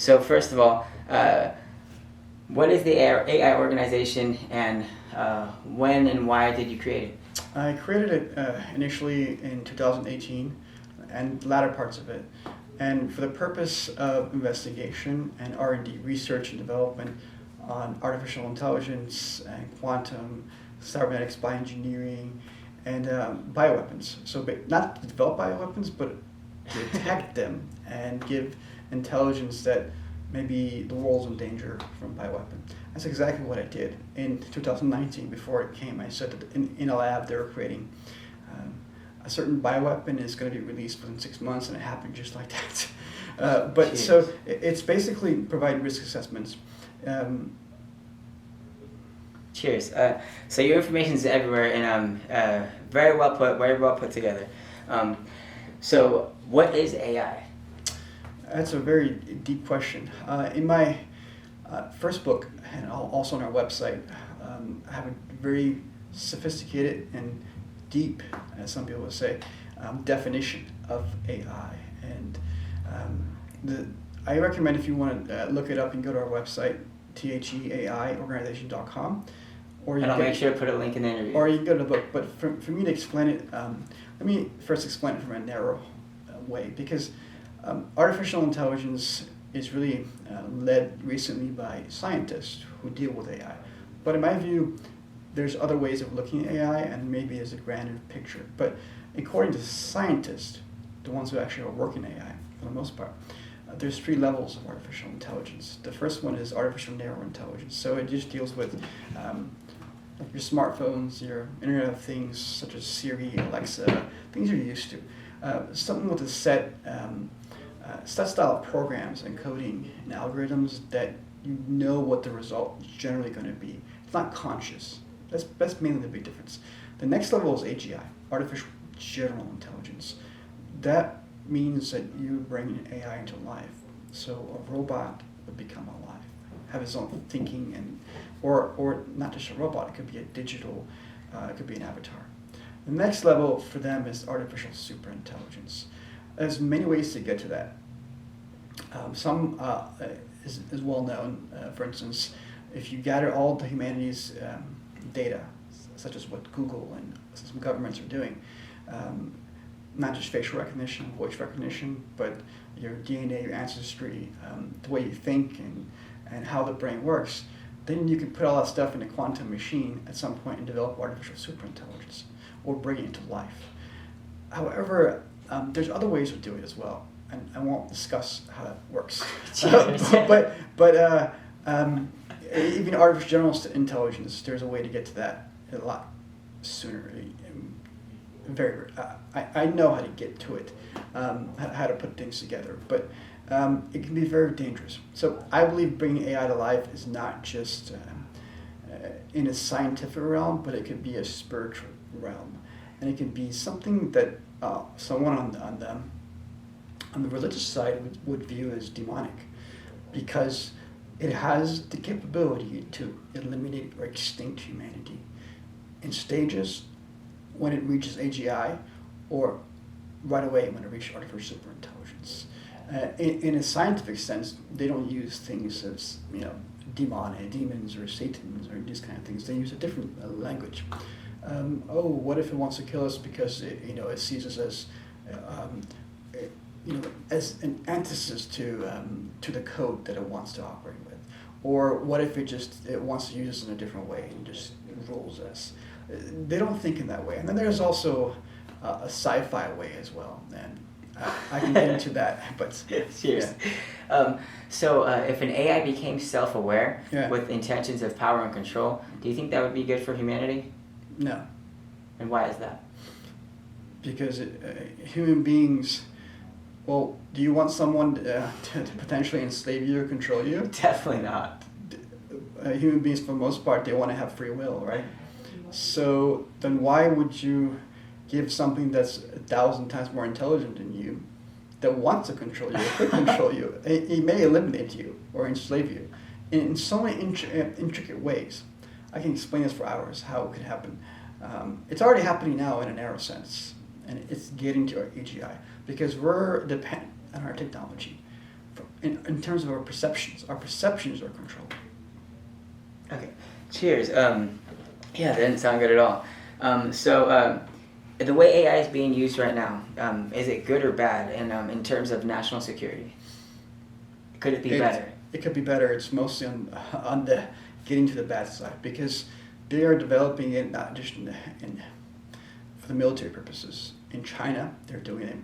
So first of all, what is the AI organization, and when and why did you create it? I created it initially in 2018 and the latter parts of it, and for the purpose of investigation and R&D, research and development on artificial intelligence and quantum, cybernetics, bioengineering, and bioweapons. So not to develop bioweapons, but to detect them and give intelligence that maybe the world's in danger from bioweapon. That's exactly what I did in 2019. Before it came, I said that in a lab they were creating a certain bioweapon is going to be released within 6 months, and it happened just like that. But Cheers. so it's basically provide risk assessments. Cheers. So your information is everywhere, and very well put together. So what is AI? That's a very deep question. In my first book, and also on our website, I have a very sophisticated and deep, as some people would say, definition of AI. And I recommend, if you want to look it up, and go to our website, theaiorganization.com. And I'll make sure to put a link in the interview. Or you can go to the book. But for me to explain it, let me first explain it from a narrow way, because artificial intelligence is really led recently by scientists who deal with AI. But in my view, there's other ways of looking at AI, and maybe there's a grander picture. But according to scientists, the ones who actually are working AI for the most part, there's 3 levels of artificial intelligence. The first one is artificial narrow intelligence. So it just deals with like your smartphones, your Internet of Things, such as Siri, Alexa, things you're used to. Something with a set style of programs and coding and algorithms that you know what the result is generally going to be. It's not conscious. That's mainly the big difference. The next level is AGI, artificial general intelligence. That means that you bring an AI into life. So a robot would become alive, have its own thinking, and or not just a robot. It could be a digital, it could be an avatar. The next level for them is artificial superintelligence. There's many ways to get to that. Some is well known. For instance, if you gather all the humanity's data, such as what Google and some governments are doing, not just facial recognition, voice recognition, but your DNA, your ancestry, the way you think, and how the brain works, then you can put all that stuff in a quantum machine at some point and develop artificial superintelligence, or bring it into life. However, there's other ways of doing it as well, and I won't discuss how that works. But even artificial general intelligence, there's a way to get to that a lot sooner. I know how to get to it, how to put things together, but it can be very dangerous. So I believe bringing AI to life is not just in a scientific realm, but it could be a spiritual realm, and it can be something that someone on the religious side would view as demonic, because it has the capability to eliminate or extinct humanity in stages when it reaches AGI, or right away when it reaches artificial superintelligence. In a scientific sense, they don't use things as demons or satans or these kind of things. They use a different language. What if it wants to kill us because it sees us as as an antithesis to the code that it wants to operate with, or what if it wants to use us in a different way and just rules us? They don't think in that way. And then there's also a sci-fi way as well, and I can get into that. But cheers. Yeah. So if an AI became self-aware with intentions of power and control, do you think that would be good for humanity? No. And why is that? Because human beings. Well, do you want someone to potentially enslave you or control you? Definitely not. Human beings, for the most part, they want to have free will, right? So then why would you give something that's 1,000 times more intelligent than you, that wants to control you, or could control you? It may eliminate you or enslave you in so many intricate ways. I can explain this for hours, how it could happen. It's already happening now in a narrow sense, and it's getting to our AGI, because we're dependent on our technology in terms of our perceptions are controlled. Okay, cheers. Yeah, that didn't sound good at all. The way AI is being used right now, is it good or bad in terms of national security? Could it be better? It could be better. It's mostly on the getting to the bad side, because they are developing it not just for the military purposes. In China, they're doing it.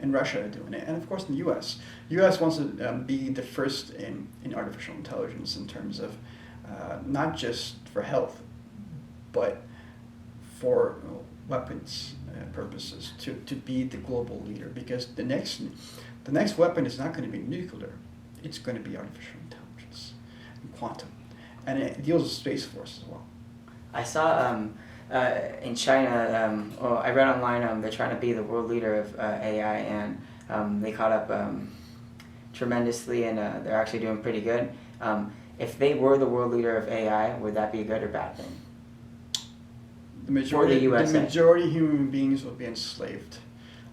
In Russia, they're doing it, and of course in the U.S. U.S. wants to be the first in artificial intelligence in terms of not just for health, but for weapons purposes, to be the global leader. Because the next weapon is not going to be nuclear; it's going to be artificial intelligence and quantum, and it deals with Space Force as well. I saw in China, I read online, they're trying to be the world leader of AI, and they caught up tremendously, and they're actually doing pretty good. If they were the world leader of AI, would that be a good or bad thing? The majority USA. Human beings will be enslaved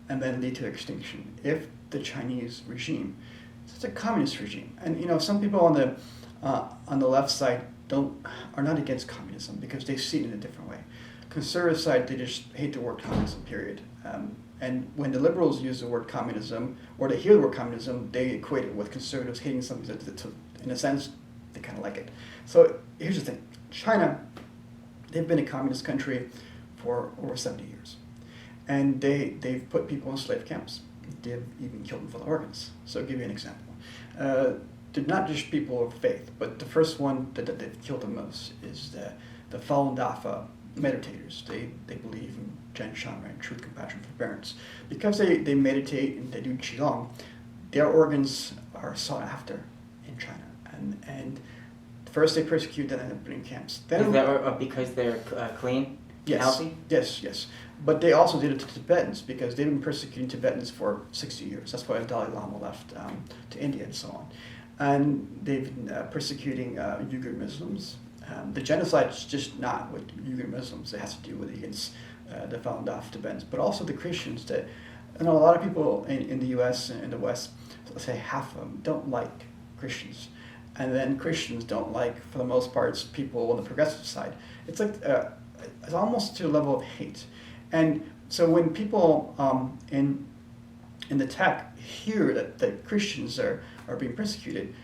and then lead to extinction if the Chinese regime, it's a communist regime. And some people on the left side are not against communism because they see it in a different way. Conservative side, they just hate the word communism, period. And when the liberals use the word communism, or they hear the word communism, they equate it with conservatives hating something that in a sense, they kind of like it. So here's the thing. China, they've been a communist country for over 70 years. And they've put people in slave camps. They've even killed them for the organs. So I'll give you an example. They're not just people of faith, but the first one that they've killed the most is the Falun Dafa meditators. They believe in Jen Shan, right? Truth, compassion, forbearance. Because they meditate and they do Qigong, their organs are sought after in China. And first they persecute, then they put in camps. Then Because they're clean? Yes. Healthy? Yes. But they also did it to Tibetans because they've been persecuting Tibetans for 60 years. That's why the Dalai Lama left to India and so on. And they've been persecuting Uyghur Muslims. The genocide is just not with Uyghur Muslims. It has to do with against the Falun Dafa Tibetans, but also the Christians. That a lot of people in the U.S. and in the West, let's say half of them, don't like Christians. And then Christians don't like, for the most part, people on the progressive side. It's like it's almost to a level of hate. And so when people in the tech hear that Christians are being persecuted,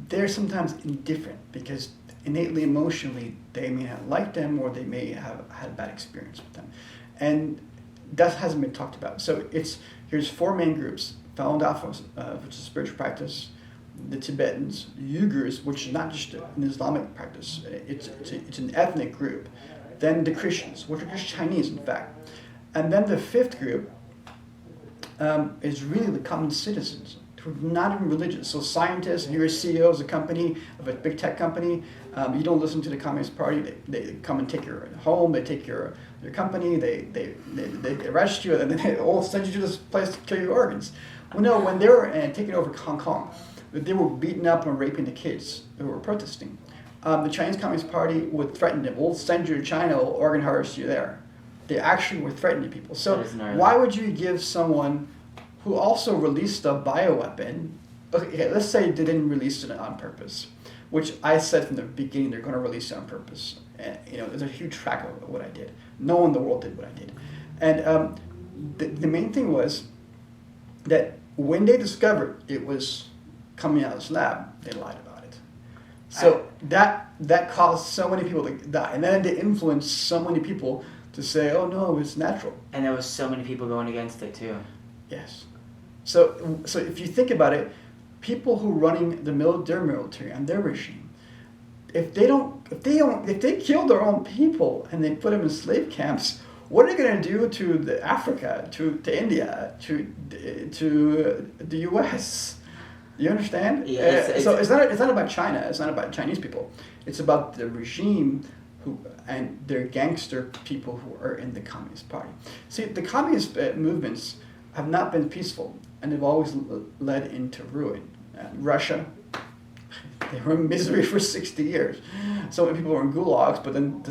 they're sometimes indifferent because innately, emotionally, they may not like them or they may have had a bad experience with them. And that hasn't been talked about. So here's four main groups: Falun Dafa, which is a spiritual practice; the Tibetans; Uyghurs, which is not just an Islamic practice; it's an ethnic group; then the Christians, which are just Chinese, in fact; and then the fifth group is really the common citizens, who are not even religious. So scientists, if you're a CEO of a company, of a big tech company, you don't listen to the Communist Party. They come and take your home. They take your company. They arrest you, and then they all send you to this place to kill your organs. Well, no, when they were taking over Hong Kong, they were beating up and raping the kids who were protesting. The Chinese Communist Party would threaten them. We'll send you to China. We'll organ harvest you there. They actually were threatening people. So why would you give someone who also released a bioweapon? Okay, let's say they didn't release it on purpose, which I said from the beginning they're going to release it on purpose. And, there's a huge track of what I did. No one in the world did what I did. And the main thing was that when they discovered it was coming out of this lab, they lied about it. So that caused so many people to die. And then they influenced so many people to say, oh no, it's natural. And there was so many people going against it too. Yes. So if you think about it, people who are running their military and their regime, if they kill their own people and they put them in slave camps, what are they going to do to Africa, to India, to the U.S.? You understand? Yeah, so it's not about China. It's not about Chinese people. It's about the regime and their gangster people who are in the Communist Party. See, the communist movements have not been peaceful, and they've always led into ruin. Russia, they were in misery for 60 years. So many people were in gulags, but then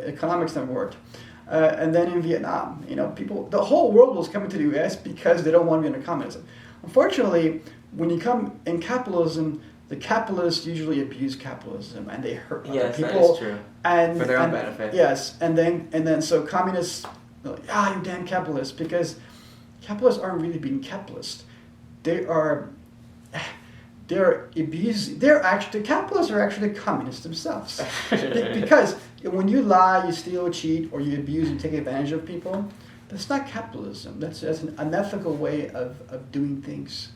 economics never worked. And then in Vietnam, the whole world was coming to the U.S. because they don't want to be under communism. Unfortunately, when you come in capitalism, the capitalists usually abuse capitalism and they hurt other people. Yes, that is true. And For their own benefit. Yes, and then so communists, they're like, you damn capitalists, because capitalists aren't really being capitalists. They're abusing. Capitalists are actually communists themselves. Because when you lie, you steal, cheat, or you abuse and take advantage of people, that's not capitalism. That's an unethical way of doing things.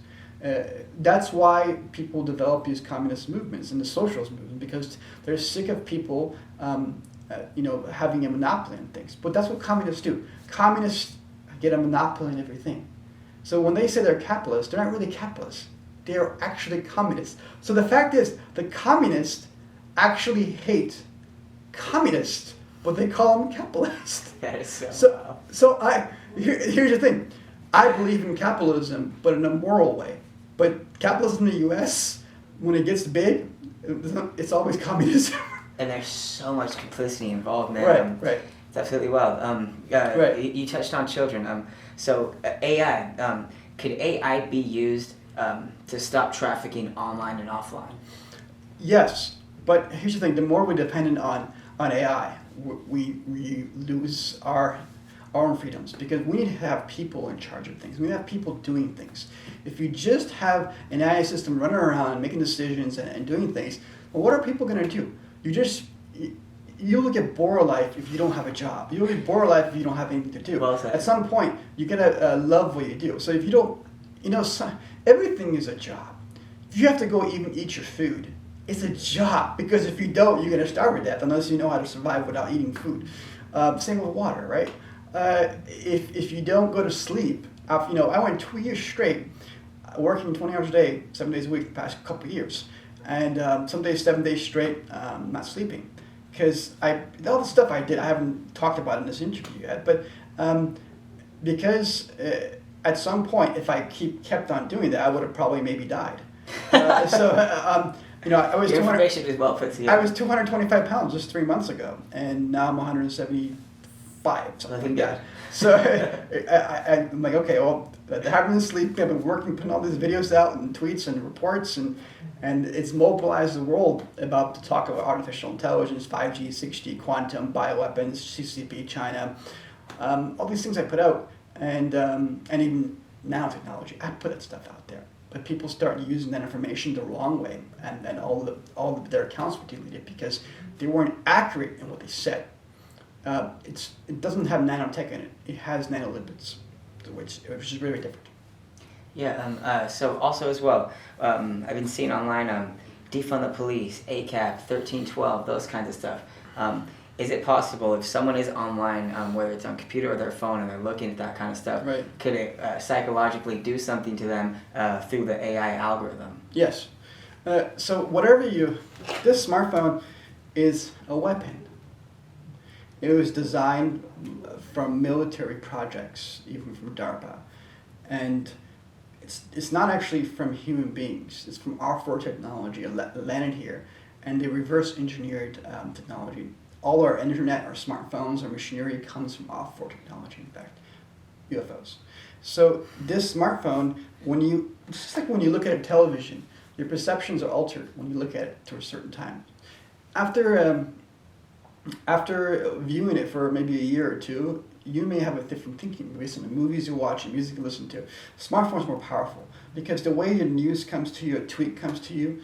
That's why people develop these communist movements and the socialist movement, because they're sick of people, having a monopoly on things. But that's what communists do. Communists get a monopoly on everything. So when they say they're capitalists, they're not really capitalists. They are actually communists. So the fact is, the communists actually hate communists, but they call them capitalists. That is so So here's the thing. I believe in capitalism, but in a moral way. But capitalism in the U.S., when it gets big, it's always communism. And there's so much complicity involved, man. Right. It's absolutely wild. Right. You touched on children. So AI, could AI be used to stop trafficking online and offline? Yes, but here's the thing. The more we're dependent on AI, we lose our own freedoms, because we need to have people in charge of things. We need to have people doing things. If you just have an AI system running around making decisions and doing things, well, what are people going to do? You'll get bored of life if you don't have a job. You'll get bored of life if you don't have anything to do. Well said. At some point, you're going to love what you do. So if you don't, everything is a job. If you have to go even eat your food, it's a job, because if you don't, you're going to starve to death unless you know how to survive without eating food. Same with water, right? If you don't go to sleep, I went 2 years straight working 20 hours a day, 7 days a week the past couple of years. And some days, 7 days straight, not sleeping. Because all the stuff I did, I haven't talked about in this interview yet, but because at some point, if I kept on doing that, I would have probably maybe died. I was Your information is well put together. I was 225 pounds just 3 months ago, and now I'm 175, something like that. So I'm like, okay, well, I haven't been sleeping. I've been working, putting all these videos out and tweets and reports, and it's mobilized the world about to talk about artificial intelligence, 5G, 6G, quantum, bioweapons, CCP, China, all these things I put out, and even nanotechnology. I put that stuff out there. But people start using that information the wrong way, and then all of their accounts were deleted because they weren't accurate in what they said. It doesn't have nanotech in it. It has nanolipids, which is really different. Yeah. So also as well, I've been seeing online defund the police, ACAB, 1312, those kinds of stuff. Is it possible if someone is online, whether it's on computer or their phone, and they're looking at that kind of stuff, right, could it psychologically do something to them through the AI algorithm? Yes. So this smartphone is a weapon. It was designed from military projects, even from DARPA, and it's not actually from human beings. It's from R4 technology. It landed here, and they reverse engineered technology. All our internet, our smartphones, our machinery comes from R4 technology, in fact, UFOs. So this smartphone, it's just like when you look at a television, your perceptions are altered when you look at it to a certain time. After viewing it for maybe a year or two, you may have a different thinking based on the movies you watch and music you listen to. Smartphone's more powerful because the way your news comes to you, a tweet comes to you,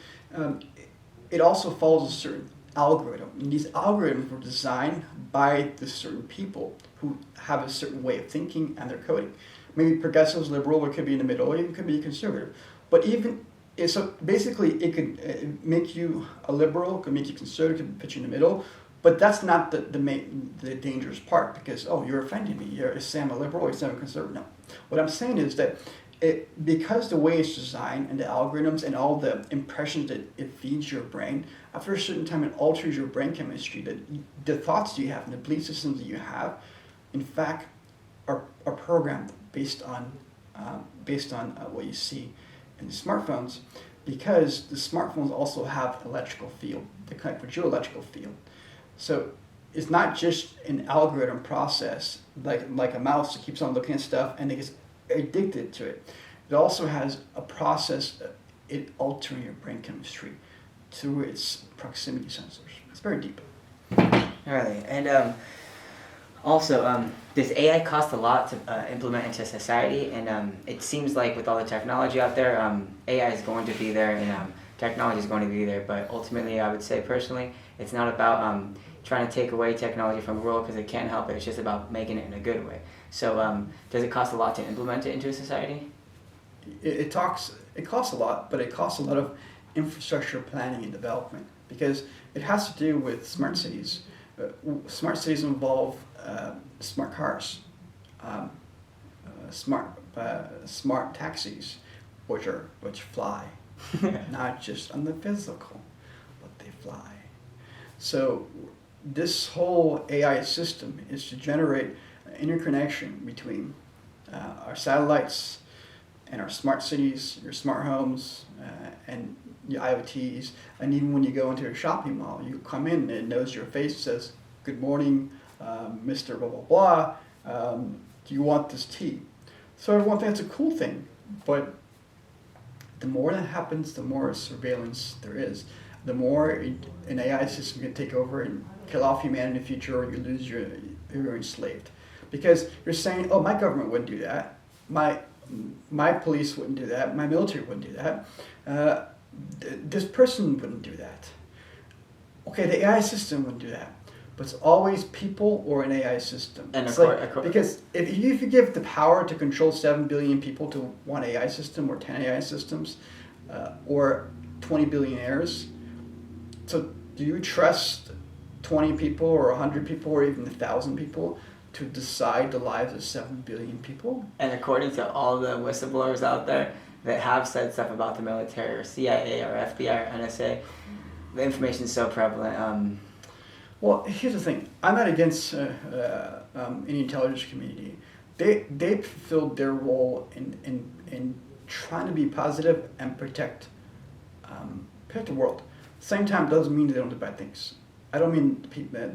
it also follows a certain algorithm. And these algorithms were designed by the certain people who have a certain way of thinking and their coding. Maybe progressives, liberal, or it could be in the middle, or even could be conservative. But so basically, it could make you a liberal, could make you conservative, could put you in the middle. But that's not the dangerous part, because, you're offending me. You're saying I'm a liberal, or you're saying I'm a conservative. No. What I'm saying is that because the way it's designed and the algorithms and all the impressions that it feeds your brain, after a certain time it alters your brain chemistry. That the thoughts you have and the belief systems that you have, in fact, are programmed based on what you see in the smartphones, because the smartphones also have electrical field. They connect with your electrical field. So it's not just an algorithm process like a mouse that keeps on looking at stuff and it gets addicted to it. it also has a process it altering your brain chemistry through its proximity sensors. It's very deep. Really, and also, does AI cost a lot to implement into society? And it seems like with all the technology out there, AI is going to be there, and technology is going to be there. But ultimately, I would say personally, it's not about trying to take away technology from the world because it can't help it. It's just about making it in a good way. So, does it cost a lot to implement it into a society? It costs a lot, but it costs a lot of infrastructure planning and development because it has to do with smart cities. Smart cities involve smart cars, smart taxis, which fly, not just on the physical, but they fly. So this whole AI system is to generate interconnection between our satellites and our smart cities, your smart homes, and your IoTs. And even when you go into a shopping mall, you come in and it knows your face, says, "Good morning, Mr. blah, blah, blah. Do you want this tea?" So everyone thinks that's a cool thing. But the more that happens, the more surveillance there is. The more an AI system can take over and kill off humanity in the future, or you're enslaved. Because you're saying, "Oh, my government wouldn't do that. My police wouldn't do that. My military wouldn't do that. This person wouldn't do that." Okay, the AI system wouldn't do that. But it's always people or an AI system. And because if you give the power to control 7 billion people to one AI system or 10 AI systems or 20 billionaires, so do you trust 20 people or 100 people or even 1,000 people to decide the lives of 7 billion people? And according to all the whistleblowers out there that have said stuff about the military or CIA or FBI or NSA, the information is so prevalent. Well, here's the thing. I'm not against any intelligence community. They fulfilled their role in trying to be positive and protect the world. Same time, doesn't mean they don't do bad things. I don't mean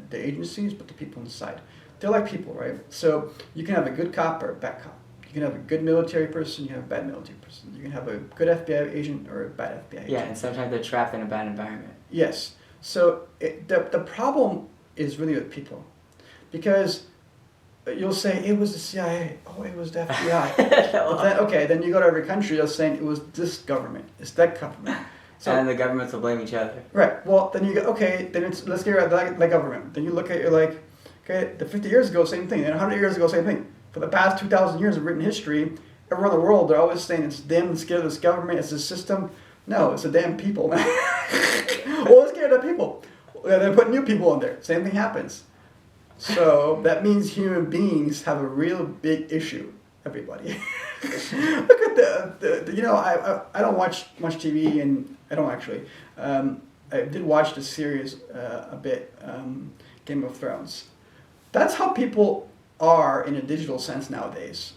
the agencies, but the people inside. They're like people, right? So you can have a good cop or a bad cop. You can have a good military person, you have a bad military person. You can have a good FBI agent or a bad FBI agent. Yeah, and sometimes they're trapped in a bad environment. Yes. So the problem is really with people. Because you'll say, "It was the CIA. Oh, it was the FBI. But then you go to every country, they're saying, "It was this government. It's that government." So, and the governments will blame each other. Right. Well, then you go, okay, then let's get rid of the government. Then you look at it, you're like, okay, the 50 years ago, same thing. And 100 years ago, same thing. For the past 2,000 years of written history, everywhere in the world, they're always saying it's them, it's scared of this government, it's this system. No, it's the damn people, man. Well, let's get rid of the people. They put new people in there. Same thing happens. So that means human beings have a real big issue, everybody. Look at I don't watch much TV, and I don't actually. I did watch the series a bit, Game of Thrones. That's how people are in a digital sense nowadays.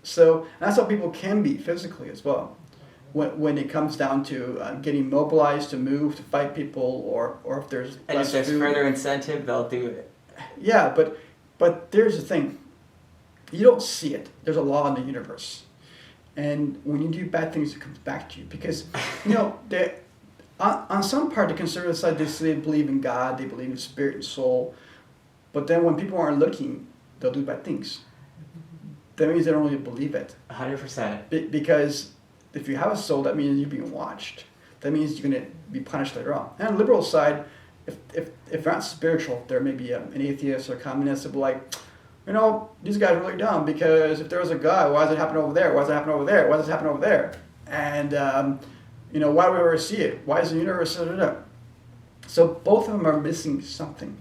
So that's how people can be physically as well. When it comes down to getting mobilized to move, to fight people, or if there's and if there's further incentive, they'll do it. Yeah, but there's the thing. You don't see it. There's a law in the universe. And when you do bad things, it comes back to you. Because, on some part, the conservative side, they say they believe in God, they believe in spirit and soul. But then when people aren't looking, they'll do bad things. That means they don't really believe it. 100%. Because if you have a soul, that means you're being watched. That means you're going to be punished later on. And on the liberal side, if they're not spiritual, there may be an atheist or communist that will be like, these guys are really dumb because if there was a God, why does it happen over there? Why does it happen over there? Why does it happen over there? And, why do we ever see it? Why is the universe set it up? So both of them are missing something.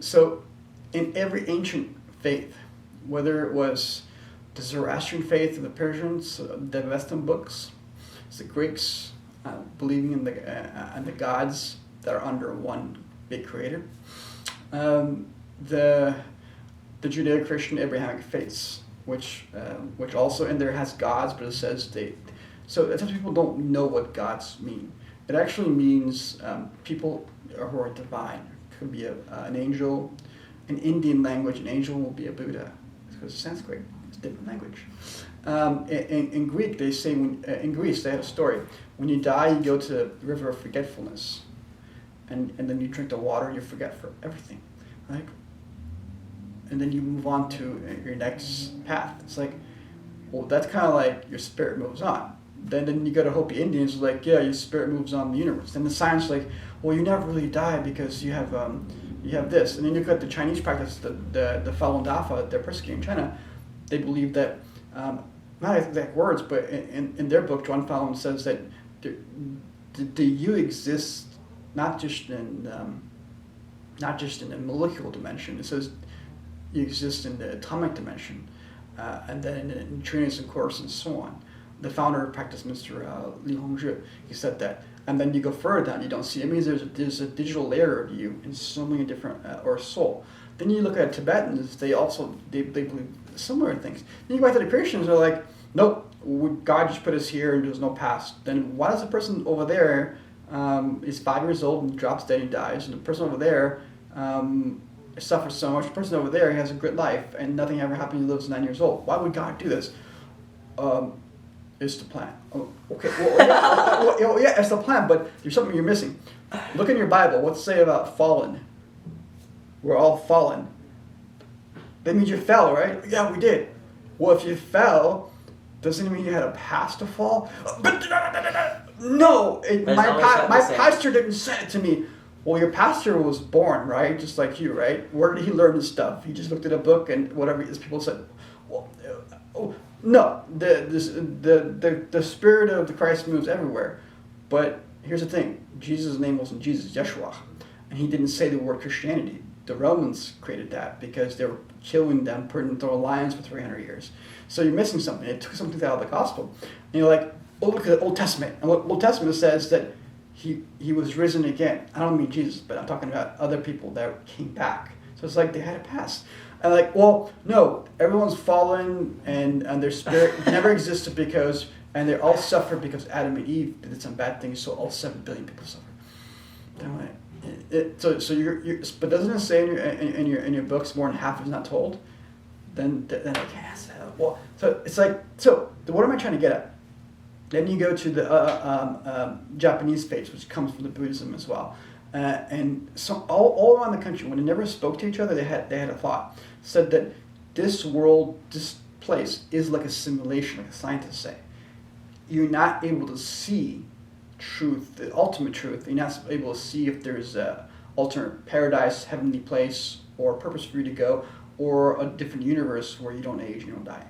So in every ancient faith, whether it was the Zoroastrian faith of the Persians, the Western books, it's the Greeks believing in the gods that are under one big creator. The Judeo-Christian Abrahamic faiths, which also in there has gods, but it says so sometimes people don't know what gods mean. It actually means people who are divine. It could be an angel. In Indian language, an angel will be a Buddha because Sanskrit is a different language. In Greek, they say in Greece they had a story. When you die, you go to the river of forgetfulness, and then you drink the water. You forget for everything, right? And then you move on to your next path. It's like, well, that's kind of like your spirit moves on. Then you go to Hopi Indians, like, yeah, your spirit moves on in the universe. Then the science, like, well, you never really die because you have this. And then you look at the Chinese practice, the Falun Dafa, they're persecuting China. They believe that, not exact words, but in their book, John Fallon says that the you exist not just in the molecular dimension. It says you exist in the atomic dimension, and then in neutrinos and quarks and so on. The founder of practice, Mr. Li Hongzhi, he said that. And then you go further down, you don't see. It means there's a digital layer of you in so many different, or soul. Then you look at Tibetans, they believe similar things. Then you go back to the Christians, they're like, nope, God just put us here and there's no past. Then why does the person over there is 5 years old and drops dead and dies, and the person over there suffers so much, the person over there has a good life and nothing ever happened, he lives 9 years old. Why would God do this? It's the plan. Oh, okay, well, yeah, it's the plan, but there's something you're missing. Look in your Bible. What's it say about fallen? We're all fallen. That means you fell, right? Yeah, we did. Well, if you fell, doesn't it mean you had a past to fall? No, my pastor didn't say it to me. Well, your pastor was born, right? Just like you, right? Where did he learn this stuff? He just looked at a book and whatever his people said. Well, no, the spirit of the Christ moves everywhere. But here's the thing. Jesus' name wasn't Jesus, Yeshua. And he didn't say the word Christianity. The Romans created that because they were killing them, putting them through lions for 300 years. So you're missing something. It took something out of the gospel. And you're like, oh, look at the Old Testament. And what Old Testament says that he was risen again. I don't mean Jesus, but I'm talking about other people that came back. So it's like they had a past. And like, well, no, everyone's fallen and their spirit never existed and they all suffered because Adam and Eve did some bad things, so all 7 billion people suffered. So you're but doesn't it say in your books more than half is not told? Then I can't answer that. Well, so it's like, what am I trying to get at? Then you go to the Japanese faith, which comes from the Buddhism as well. And so all around the country, when they never spoke to each other, they had a thought. Said that this world, this place, is like a simulation, like scientists say. You're not able to see truth, the ultimate truth. You're not able to see if there's a alternate paradise, heavenly place, or purpose for you to go, or a different universe where you don't age, you don't die.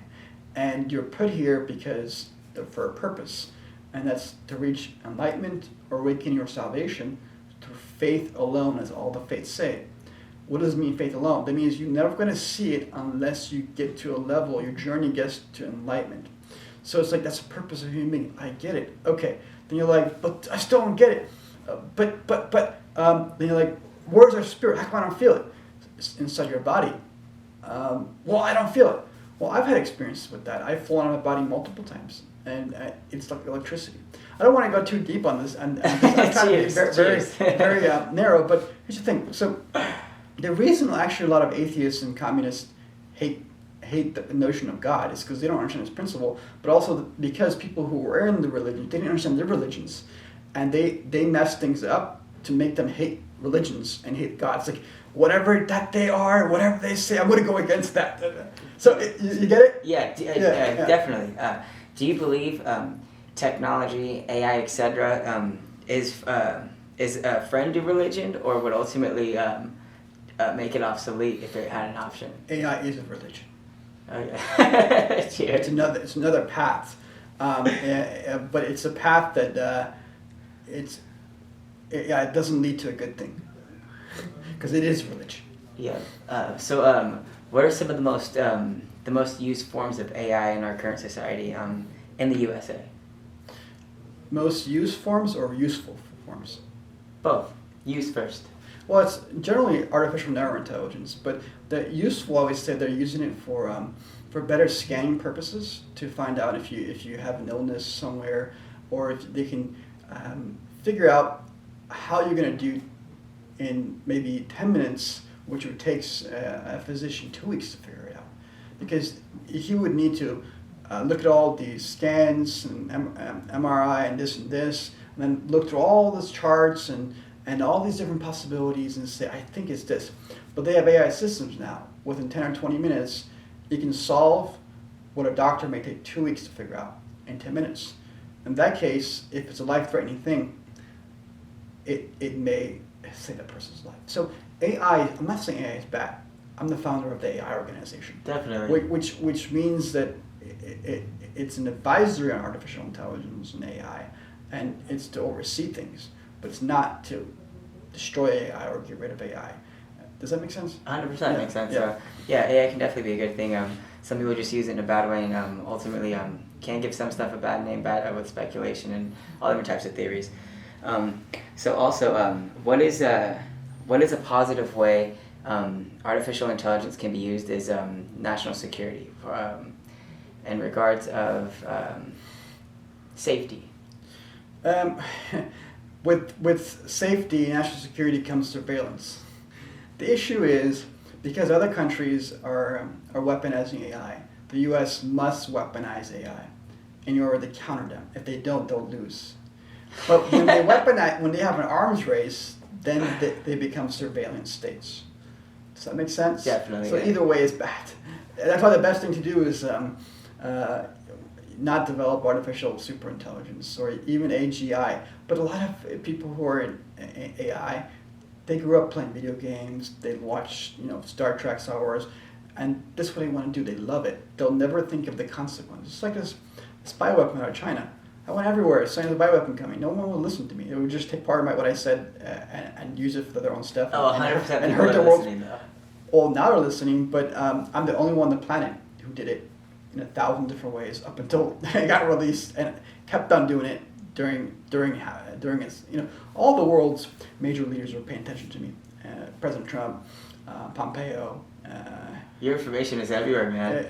And you're put here because for a purpose, and that's to reach enlightenment or awakening or salvation through faith alone, as all the faiths say. What does it mean, faith alone? That means you're never going to see it unless you get to a level, your journey gets to enlightenment. So it's like, that's the purpose of human being. I get it. Okay. Then you're like, but I still don't get it. Then you're like, where's our spirit? How come I don't feel it? It's inside your body. Well, I don't feel it. Well, I've had experiences with that. I've fallen on my body multiple times, and it's like electricity. I don't want to go too deep on this, and I'm trying to be very narrow, but here's the thing. So the reason actually a lot of atheists and communists hate the notion of God is because they don't understand its principle, but also because people who were in the religion, they didn't understand their religions, and they mess things up to make them hate religions and hate God. It's like, whatever that they are, whatever they say, I'm going to go against that. So you get it? Yeah, definitely. Do you believe technology, AI, etc., is a friend to religion, or would ultimately make it obsolete if it had an option? AI is a religion. Oh yeah. It's another path, but it's a path that it doesn't lead to a good thing, because it is religion. Yeah. So what are some of the most used forms of AI in our current society in the USA? Most used forms or useful forms? Both. Use first. Well, it's generally artificial narrow intelligence, but the useful, I always say they're using it for better scanning purposes, to find out if you have an illness somewhere, or if they can figure out how you're going to do in maybe 10 minutes, which would take a physician 2 weeks to figure it out. Because he would need to look at all these scans and MRI and this, and then look through all those charts and all these different possibilities and say, I think it's this. But they have AI systems now. Within 10 or 20 minutes, you can solve what a doctor may take 2 weeks to figure out in 10 minutes. In that case, if it's a life-threatening thing, it may save that person's life. So AI, I'm not saying AI is bad. I'm the founder of the AI organization. Definitely. Which means that it's an advisory on artificial intelligence and AI, and it's to oversee things, but it's not to destroy AI or get rid of AI. Does that make sense? 100% makes sense. Yeah, AI can definitely be a good thing. Some people just use it in a bad way, and ultimately can give some stuff a bad name, with speculation and all different types of theories. So also, what is a positive way artificial intelligence can be used is national security in regards of safety. With safety and national security comes surveillance. The issue is, because other countries are weaponizing AI, the U.S. must weaponize AI in order to counter them. If they don't, they'll lose. But when they when they have an arms race, then they become surveillance states. Does that make sense? Definitely. So either way is bad. That's why the best thing to do is not develop artificial superintelligence or even AGI. But a lot of people who are in AI, they grew up playing video games. They watch, Star Trek, Star Wars, and this is what they want to do. They love it. They'll never think of the consequences. It's like this spy weapon out of China. I went everywhere saying the bioweapon coming. No one would listen to me. They would just take part of what I said and use it for their own stuff. Oh, 100% and people hurt the are world. listening, though. Well, now they're listening, but I'm the only one on the planet who did it in 1,000 different ways up until it got released, and kept on doing it during its. All the world's major leaders were paying attention to me. President Trump, Pompeo. Your information is everywhere, man.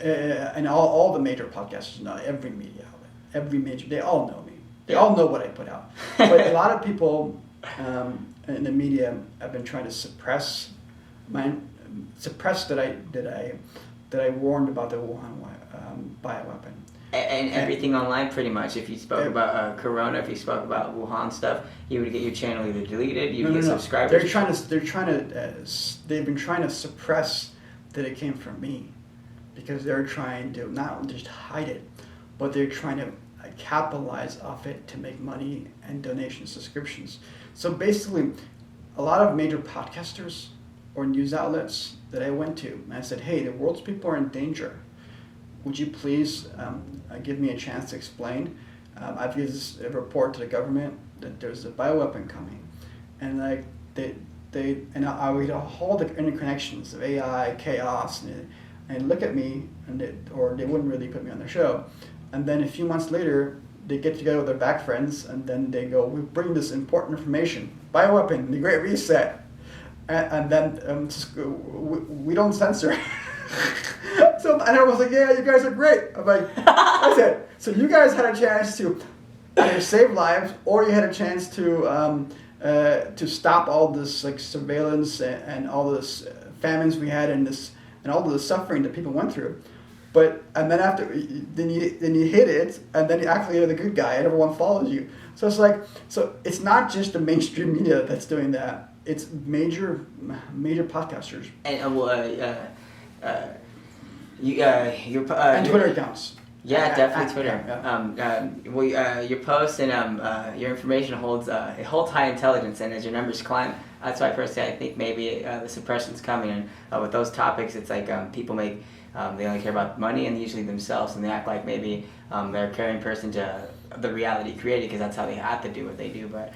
And all the major podcasters, every media outlet, they all know me. They all know what I put out. But a lot of people in the media have been trying to suppress that I warned about the Wuhan bioweapon. And everything online, pretty much. If you spoke about Corona, if you spoke about Wuhan stuff, you would get your channel either deleted, you would get subscribers. They've been trying to suppress that it came from me, because they're trying to not just hide it, but they're trying to capitalize off it to make money and donation subscriptions. So basically, a lot of major podcasters or news outlets that I went to, and I said, hey, the world's people are in danger. Would you please give me a chance to explain? I've used a report to the government that there's a bioweapon coming, and I would all the interconnections of AI, chaos, and look at me, or they wouldn't really put me on their show. And then a few months later, they get together with their back friends, and then they go, we bring this important information, bioweapon, the Great Reset, and then we don't censor. So, and I was like, yeah, you guys are great. I'm like, I said, so you guys had a chance to either save lives, or you had a chance to stop all this surveillance and all this famines we had and all the suffering that people went through. And then then you hit it, and then you actually are the good guy, and everyone follows you. So it's not just the mainstream media that's doing that. It's major podcasters and Twitter accounts. Yeah, definitely Twitter. Yeah. Your posts and your information holds high intelligence, and as your numbers climb, that's why personally I think maybe the suppression's coming. And with those topics, it's like people make they only care about money and usually themselves, and they act like maybe they're a caring person to the reality created, because that's how they have to do what they do. But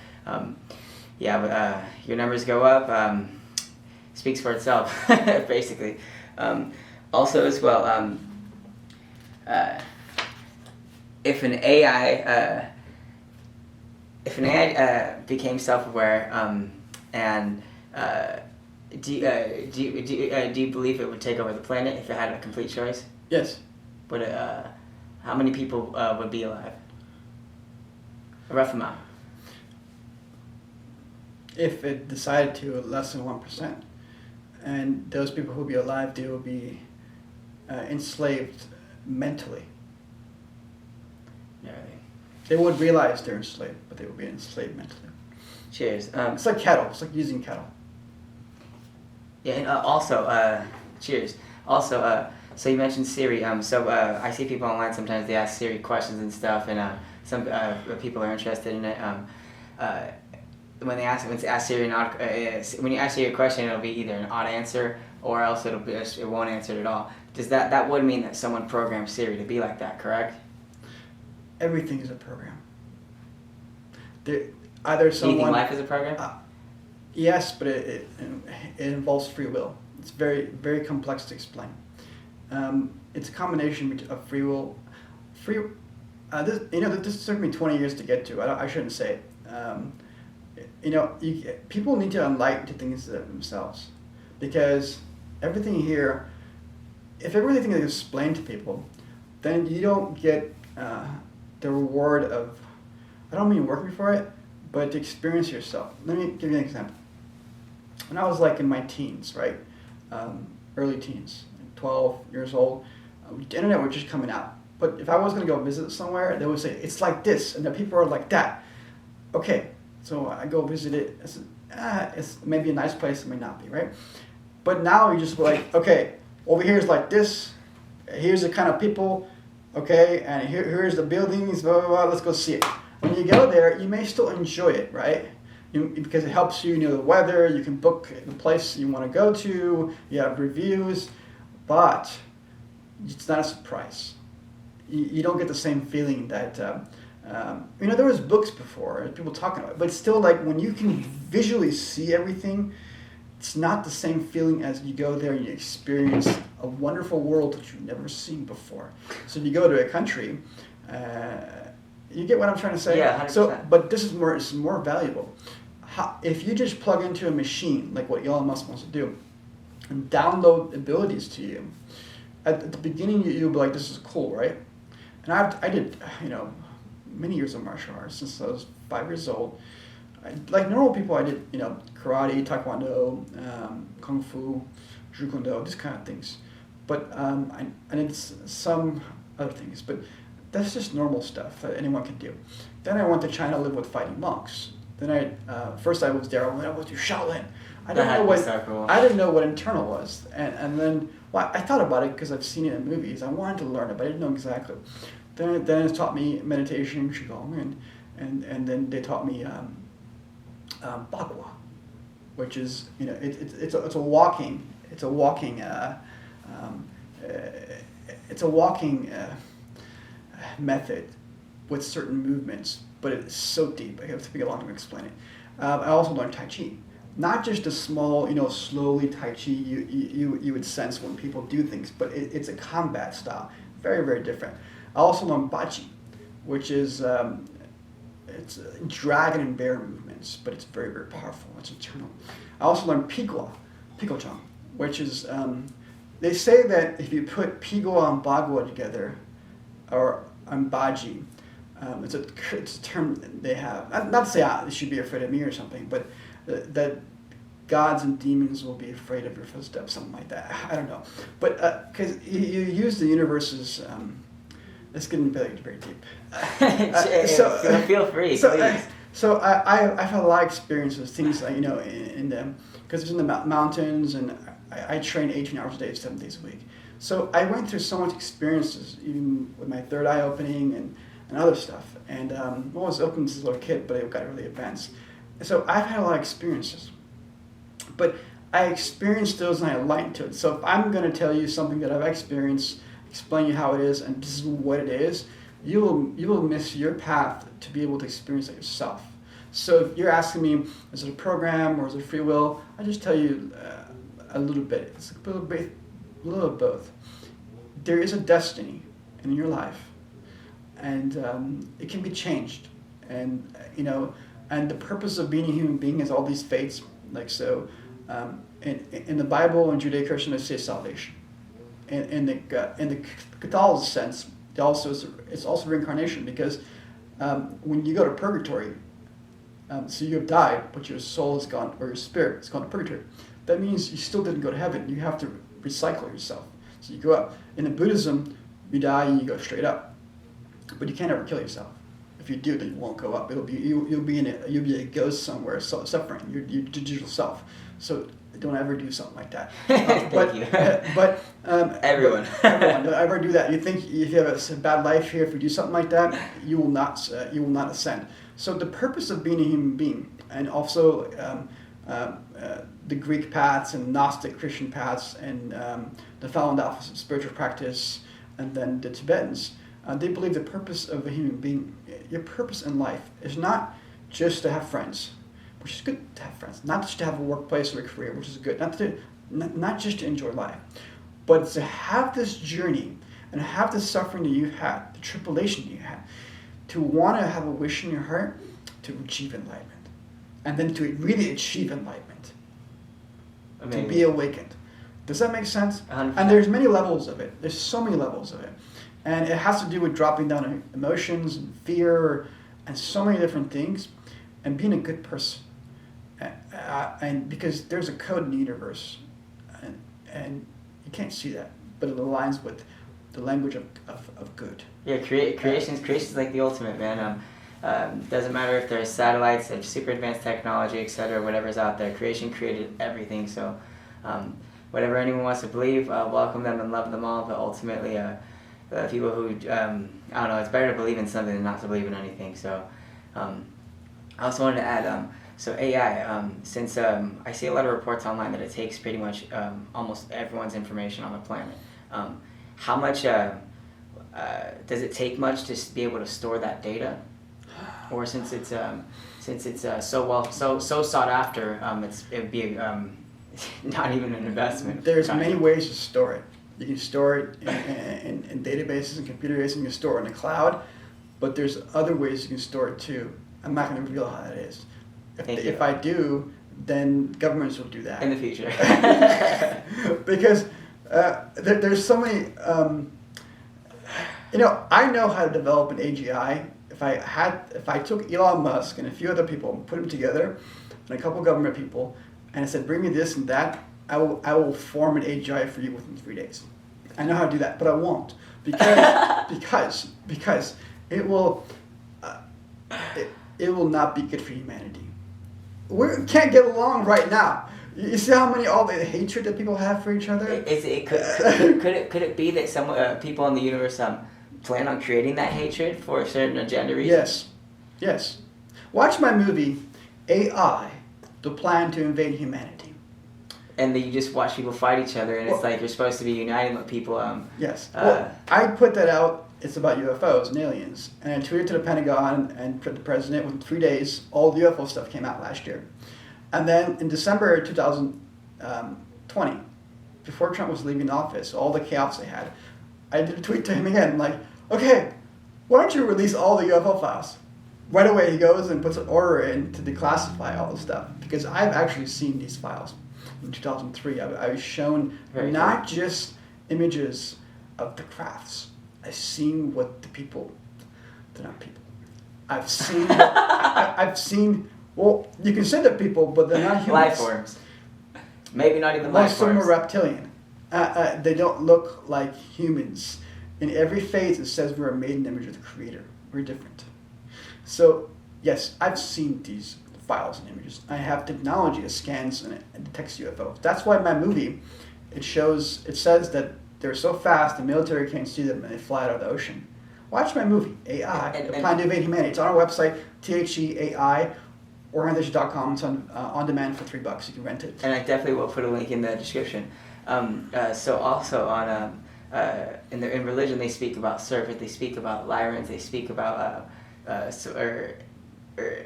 your numbers go up, speaks for itself, basically. Also, as well, if an AI became self-aware, do you believe it would take over the planet if it had a complete choice? Yes. Would it, how many people would be alive? A rough amount. If it decided to, less than 1%. And those people who would be alive, they will be enslaved mentally. They would realize they're enslaved, but they would be enslaved mentally. Cheers. It's like cattle. It's like using cattle. Yeah, and also, cheers. Also, so you mentioned Siri. So I see people online sometimes they ask Siri questions and stuff, and some people are interested in it. When they ask Siri when you ask Siri a question, it'll be either an odd answer or else it won't answer it at all. Does that would mean that someone programmed Siri to be like that, correct? Everything is a program. Either someone. Do you think life is a program? Yes, but it involves free will. It's very, very complex to explain. It's a combination of free will. This took me 20 years to get to. I shouldn't say it. People need to enlighten to things themselves, because everything here, if everything is explained to people, then you don't get the reward of, I don't mean working for it, but to experience yourself. Let me give you an example. When I was like in my teens, right, early teens, 12 years old, the internet was just coming out. But if I was going to go visit somewhere, they would say, it's like this, and the people are like that. Okay, so I go visit it. It's maybe a nice place, it may not be, right? But now you just like, okay, over here is like this, here's the kind of people, okay, and here's the buildings, blah, blah, blah, let's go see it. When you go there, you may still enjoy it, right? Because it helps you know the weather, you can book the place you want to go to, you have reviews, but it's not a surprise. You don't get the same feeling that, there was books before, people talking about it, but still like when you can visually see everything, it's not the same feeling as you go there and you experience a wonderful world that you've never seen before. So if you go to a country, you get what I'm trying to say? Yeah, 100%. So, but this is more valuable. If you just plug into a machine, like what Elon Musk wants to do, and download abilities to you, at the beginning you'll be like, this is cool, right? And I did, many years of martial arts since I was 5 years old. Like normal people, I did, karate, taekwondo, kung fu, jeet kune do, these kind of things. But I did some other things, but that's just normal stuff that anyone can do. Then I went to China to live with fighting monks. Then first I was there, I went to Shaolin. I didn't know what internal was, and then I thought about it because I've seen it in movies. I wanted to learn it, but I didn't know exactly. Then it taught me meditation, qigong, and then they taught me bagua, which is it's a walking method with certain movements, but it's so deep. I have to take a long time to explain it. I also learned Tai Chi. Not just a small, slowly Tai Chi you would sense when people do things, but it's a combat style. Very, very different. I also learned Baji, which is, it's dragon and bear movements, but it's very, very powerful. It's internal. I also learned Piguo-chang, which is, they say that if you put Piguo and Bagua together, or Baji, it's a term they have. Not to say they should be afraid of me or something, but that gods and demons will be afraid of your footsteps, something like that. I don't know. But because you use the universe's, it's getting very, very deep. So feel free, please. So I've had a lot of experiences, things like, in them, because it's in the mountains, and I train 18 hours a day, 7 days a week. So I went through so much experiences, even with my third eye opening and other stuff. And it was open since a little kid, but it got really advanced. So I've had a lot of experiences. But I experienced those and I aligned to it. So if I'm going to tell you something that I've experienced, explain you how it is, and this is what it is, you will miss your path to be able to experience it yourself. So if you're asking me, is it a program or is it free will? I just tell you a little bit. It's a little of both. There is a destiny in your life, and it can be changed. And and the purpose of being a human being is all these fates. Like so, in the Bible and Judeo-Christian, they say salvation. In the Catholic sense, it's also reincarnation, because when you go to purgatory, so you have died, but your soul has gone, or your spirit has gone to purgatory. That means you still didn't go to heaven. You have to recycle yourself. So you go up. In the Buddhism, you die and you go straight up, but you can't ever kill yourself. if you do, then you won't go up. It'll be you'll be a ghost somewhere, suffering your digital self. So don't ever do something like that. Thank you. Everyone. Don't ever do that. You think if you have a bad life here, if you do something like that, you will not ascend. So the purpose of being a human being, and also the Greek paths and Gnostic Christian paths, and the Falun Dafa spiritual practice, and then the Tibetans, they believe the purpose of a human being, your purpose in life, is not just to have friends, which is good to have friends, not just to have a workplace or a career, which is good, not just to enjoy life, but to have this journey and have the suffering that you've had, the tribulation you had, to want to have a wish in your heart to achieve enlightenment, and then to really achieve enlightenment, to be awakened. Does that make sense? 100%. And there's many levels of it. There's so many levels of it. And it has to do with dropping down emotions and fear and so many different things, and being a good person. And because there's a code in the universe, and you can't see that, but it aligns with the language of good. Yeah, creation's like the ultimate, man. Doesn't matter if there's satellites, if super advanced technology, etc., whatever's out there. Creation created everything. So, whatever anyone wants to believe, welcome them and love them all. But ultimately, people who I don't know, it's better to believe in something than not to believe in anything. So, I also wanted to add, so AI. Since I see a lot of reports online that it takes pretty much almost everyone's information on the planet. How much does it take much to be able to store that data? Or since it's so sought after, it would be not even an investment. There's many ways to store it. You can store it in databases and computers, and you can store it in the cloud. But there's other ways you can store it too. I'm not going to reveal how that is. If I do, then governments will do that in the future. Because there's so many. I know how to develop an AGI. If I took Elon Musk and a few other people and put them together, and a couple government people, and I said, bring me this and that, I will form an AGI for you within 3 days. I know how to do that, but I won't because it will not be good for humanity. We can't get along right now. You see how all the hatred that people have for each other? Could it be that some people in the universe plan on creating that hatred for a certain agenda reason? Yes. Watch my movie, AI, The Plan to Invade Humanity. And then you just watch people fight each other, and it's like you're supposed to be uniting with people. Yes. I put that out. It's about UFOs and aliens. And I tweeted to the Pentagon and to the president within 3 days. All the UFO stuff came out last year. And then in December 2020, before Trump was leaving office, all the chaos they had, I did a tweet to him again, like, okay, why don't you release all the UFO files? Right away he goes and puts an order in to declassify all the stuff, because I've actually seen these files. In 2003, I was shown not just images of the crafts. I've seen what the people, they're not people. I've seen, well, you can say they're people, but they're not humans. Life forms. Maybe not even life forms. Most of them are reptilian. They don't look like humans. In every phase, it says we're made in the image of the Creator. We're different. So, yes, I've seen these files and images. I have technology that scans and detects UFOs. That's why in my movie, it says that they're so fast the military can't see them and they fly out of the ocean. Watch my movie, AI, The Plan to Invade Humanity. It's on our website, THEAI, organization.com. It's on demand for $3. You can rent it. And I definitely will put a link in the description. So also on in religion they speak about serpent, they speak about Lyrans, they speak about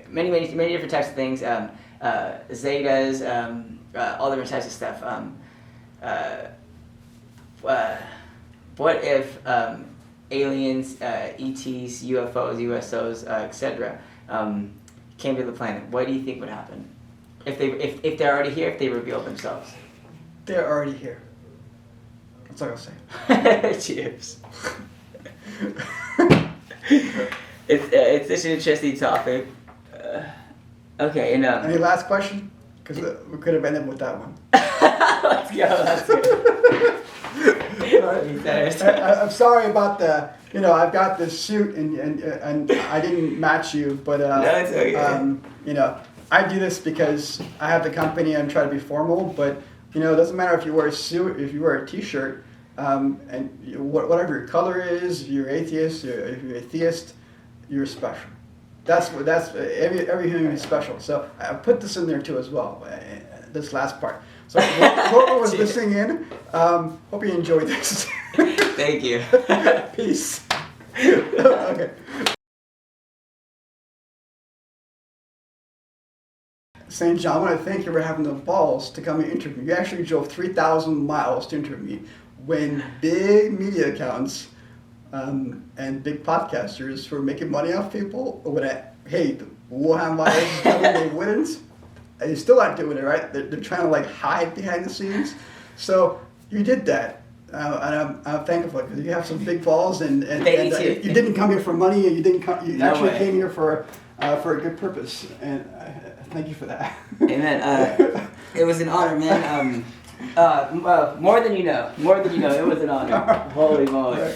many different types of things. Zetas, all different types of stuff. What if aliens, ETs, UFOs, USOs, etc. Came to the planet? What do you think would happen if they're already here? If they revealed themselves? They're already here. That's all I'll say. Cheers. It's such an interesting topic. Okay, and any last question? Because we could have ended with that one. Let's go. I'm sorry about the I've got this suit and I didn't match you, but No, it's okay. I do this because I have the company and try to be formal, but it doesn't matter if you wear a suit, if you wear a t-shirt, and whatever your color is, you're atheist, if you're a theist, you're special. That's every human is special. So I put this in there too as well. This last part. So whoever was listening in, hope you enjoyed this. Thank you. Peace. Okay. St. John, I want to thank you for having the balls to come and interview me. You actually drove 3,000 miles to interview me when big media accounts and big podcasters were making money off people. Hey, the Wuhan virus is coming, they wouldn't. They still aren't doing it, right? They're trying to hide behind the scenes. So you did that. And I'm thankful because you have some big balls and you didn't come here for money and you actually came here for a good purpose, and thank you for that. Amen. It was an honor, man. More than you know. It was an honor. Holy moly.